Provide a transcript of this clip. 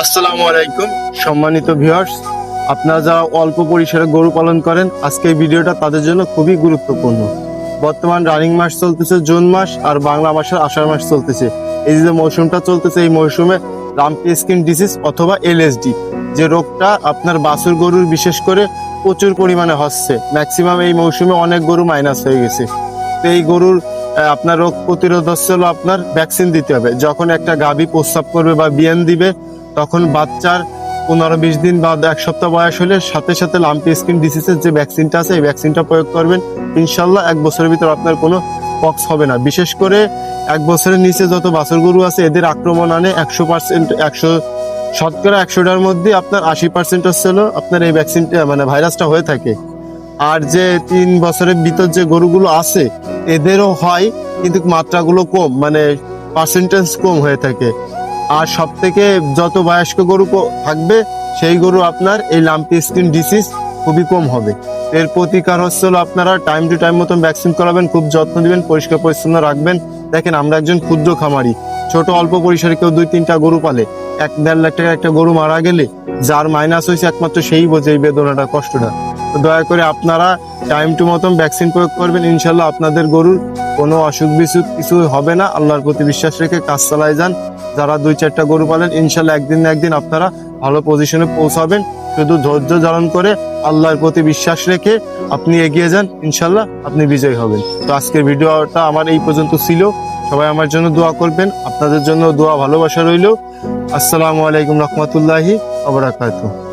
আসসালামু আলাইকুম সম্মানিত ভিউয়ার্স, আপনারা যারা অল্প পরিসরে গরু পালন করেন, আজকে এই ভিডিওটা তাদের জন্য খুবই গুরুত্বপূর্ণ। বর্তমান রানিং মাস চলতেছে জুন মাস, আর বাংলা মাসের আষাঢ় মাস চলতেছে। এই যে মৌসুমটা চলতেছে, এই মৌসুমে লাম্পি স্কিন ডিজিজ অথবা এলএসডি যে রোগটা আপনার বাছুর গরুর বিশেষ করে প্রচুর পরিমাণে হচ্ছে। ম্যাক্সিমাম এই মৌসুমে অনেক গরু মাইনাস হয়ে গেছে। তো এই গরুর আপনার রোগ প্রতিরোধ হচ্ছে হলো আপনার ভ্যাকসিন দিতে হবে। যখন একটা গাভী প্রস্রাব করবে বা বিয়ান দিবে, তখন বাচ্চার 15-20 দিন বা 1 সপ্তাহ বয়স হলে সাথে সাথে লাম্পি স্কিন ডিসিজের যে ভ্যাকসিনটা আছে, এই ভ্যাকসিনটা প্রয়োগ করবেন। ইনশাল্লাহ 1 বছরের ভিতর আপনার কোনো পক্স হবে না। বিশেষ করে 1 বছরের নিচে যত বাছুর গরু আছে, এদের আক্রমণ আনে 100%, শতকরা 100টার মধ্যে আপনার 80% হচ্ছে হলো আপনার এই ভ্যাকসিনটা মানে ভাইরাসটা হয়ে থাকে। আর যে 3 বছরের ভিতর যে গরুগুলো আছে, এদেরও হয়, কিন্তু মাত্রাগুলো কম, মানে পার্সেন্টেজ কম হয়ে থাকে। আর সব থেকে যত বয়স্ক গরু থাকবে, সেই গরু আপনার এই লাম্পি স্কিন ডিসিজ খুবই কম হবে। এর প্রতিকার হচ্ছে হলো আপনারা টাইম টু টাইম মতন ভ্যাকসিন করাবেন, খুব যত্ন দিবেন, পরিষ্কার পরিচ্ছন্ন রাখবেন। দেখেন, আমরা একজন ক্ষুদ্র খামারি, ছোট অল্প পরিসরে কেউ 2-3টা গরু পালে, 1-1.5 লাখ টাকার একটা গরু মারা গেলে যার মাইনাস হয়েছে একমাত্র সেই বোঝে এই বেদনাটা, কষ্টটা। তো দয়া করে আপনারা টাইম টু মতন ভ্যাকসিন প্রয়োগ করবেন। ইনশাল্লাহ আপনাদের গরুর কোনো অসুখ বিসুখ কিছু হবে না। আল্লাহর প্রতি বিশ্বাস রেখে কাজ চালায় যান। যারা 2-4টা গরু পালেন, ইনশাল্লাহ একদিন না একদিন আপনারা ভালো পজিশনে পৌঁছাবেন। শুধু ধৈর্য ধারণ করে আল্লাহর প্রতি বিশ্বাস রেখে আপনি এগিয়ে যান, ইনশাল্লাহ আপনি বিজয়ী হবেন। তো আজকের ভিডিওটা আমার এই পর্যন্ত ছিল। সবাই আমার জন্য দোয়া করবেন, আপনাদের জন্য দোয়া ভালোবাসা রইল। আসসালামু আলাইকুম রহমতুল্লাহি ওয়া বারাকাতুহু।